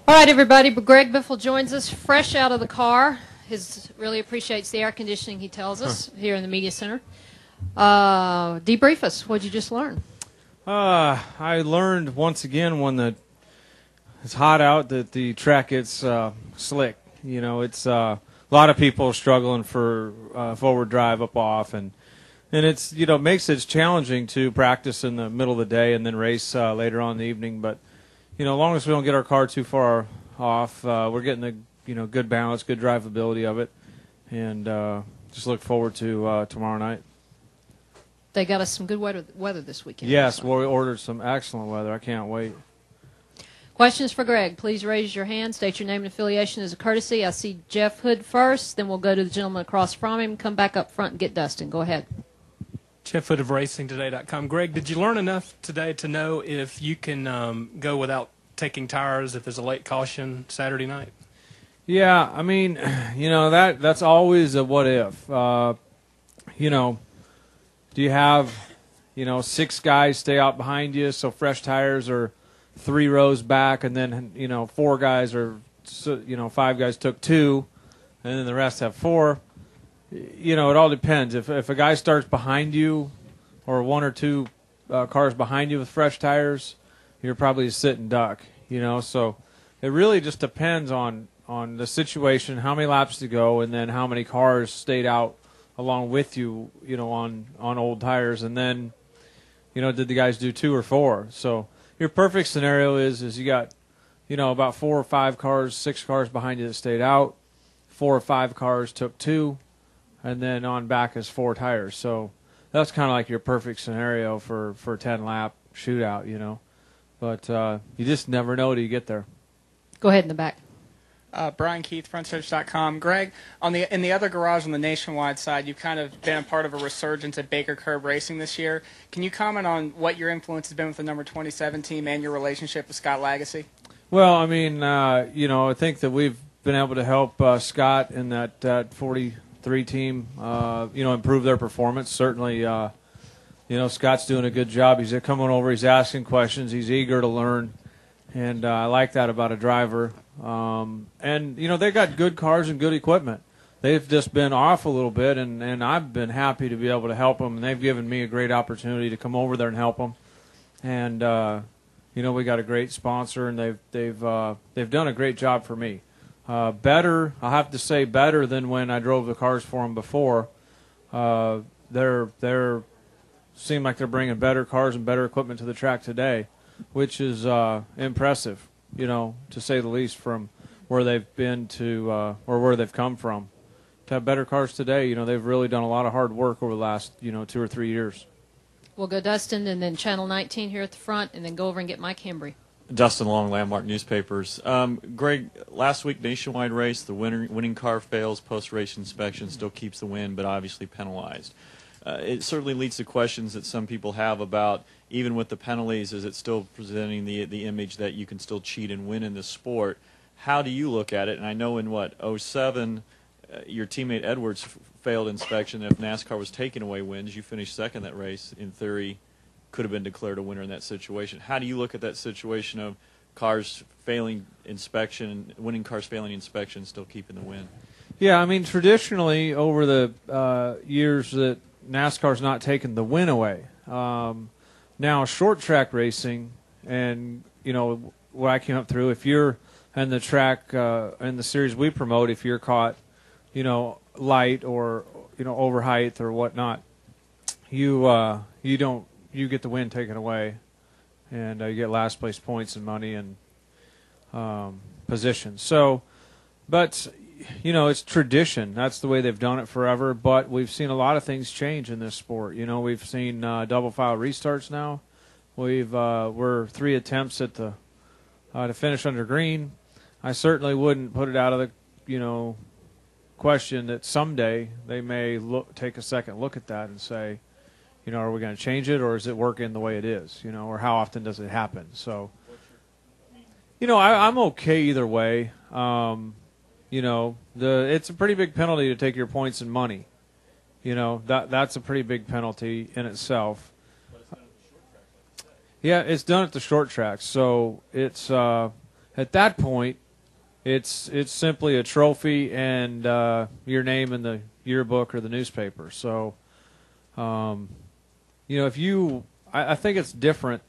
All right, everybody. Greg Biffle joins us fresh out of the car. Really appreciates the air conditioning, he tells us, here in the media center. Debrief us. What did you just learn? I learned once again when it's hot out that the track gets slick. You know, it's a lot of people struggling for forward drive up off, and it's makes it challenging to practice in the middle of the day and then race later on in the evening. But as long as we don't get our car too far off, we're getting the good balance, good drivability of it, and just look forward to tomorrow night. They got us some good weather this weekend. Yes, well, we ordered some excellent weather. I can't wait. Questions for Greg. Please raise your hand. State your name and affiliation as a courtesy. I see Jeff Hood first. Then we'll go to the gentleman across from him, come back up front and get Dustin. Go ahead. Jeff Hood of RacingToday.com. Greg, did you learn enough today to know if you can go without taking tires if there's a late caution Saturday night? Yeah, I mean, that's always a what if. Do you have, 6 guys stay out behind you, so fresh tires are 3 rows back, and then, 4 guys or, 5 guys took 2, and then the rest have 4. It all depends. If a guy starts behind you or 1 or 2 cars behind you with fresh tires, you're probably a sit and duck, So it really just depends on the situation, how many laps to go, and then how many cars stayed out along with you, on old tires, and then, did the guys do 2 or 4? So your perfect scenario is you got, about 4 or 5 cars, 6 cars behind you that stayed out, 4 or 5 cars took 2, and then on back is 4 tires. So that's kind of like your perfect scenario for a 10-lap shootout, But you just never know till you get there. Go ahead in the back. Brian Keith, FrontStretch.com. Greg, in the other garage on the Nationwide side, you've kind of been a part of a resurgence at Baker Curb Racing this year. Can you comment on what your influence has been with the number 27 team and your relationship with Scott Lagacy? Well, I mean, I think that we've been able to help Scott and that 43 team, improve their performance. Certainly, Scott's doing a good job. He's coming over, he's asking questions, he's eager to learn, and I like that about a driver. They got good cars and good equipment. They've just been off a little bit, and I've been happy to be able to help them, and they've given me a great opportunity to come over there and help them. And we got a great sponsor, and they've done a great job for me. Better, I'll have to say, better than when I drove the cars for them before. They're seem like they're bringing better cars and better equipment to the track today, which is impressive. To say the least, from where they've been to or where they've come from. To have better cars today, they've really done a lot of hard work over the last, 2 or 3 years. We'll go Dustin and then Channel 19 here at the front, and then go over and get Mike Hembry. Dustin Long, Landmark Newspapers. Greg, last week, Nationwide race, the winning car fails, post-race inspection, still keeps the win, but obviously penalized. It certainly leads to questions that some people have about, even with the penalties, is it still presenting the image that you can still cheat and win in this sport? How do you look at it? And I know in, 07, your teammate Edwards failed inspection. If NASCAR was taking away wins, you finished second that race. In theory, could have been declared a winner in that situation. How do you look at that situation of cars failing inspection, winning cars failing inspection, still keeping the win? Yeah, I mean, traditionally, over the years that NASCAR's not taken the win away. Now, short track racing, and what I came up through, if you're in the track in the series we promote, if you're caught, light or over height or whatnot, you get the win taken away, and you get last place points and money and position. So, but it's tradition. That's the way they've done it forever. But we've seen a lot of things change in this sport. We've seen double file restarts now. We're 3 attempts at to finish under green. I certainly wouldn't put it out of the question that someday they may take a second look at that and say, are we going to change it, or is it working the way it is? Or how often does it happen? So, I'm okay either way. It's a pretty big penalty to take your points and money. That's a pretty big penalty in itself. Yeah, it's done at the short tracks, so it's at that point, it's simply a trophy and your name in the yearbook or the newspaper. So, I think it's different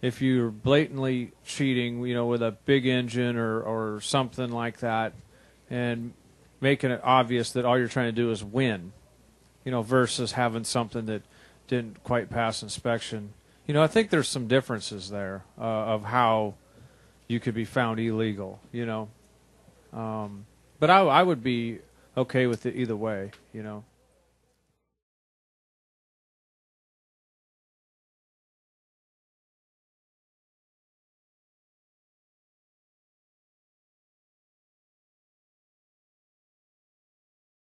if you're blatantly cheating, with a big engine or something like that, and making it obvious that all you're trying to do is win, versus having something that didn't quite pass inspection. I think there's some differences there of how you could be found illegal, but I would be okay with it either way,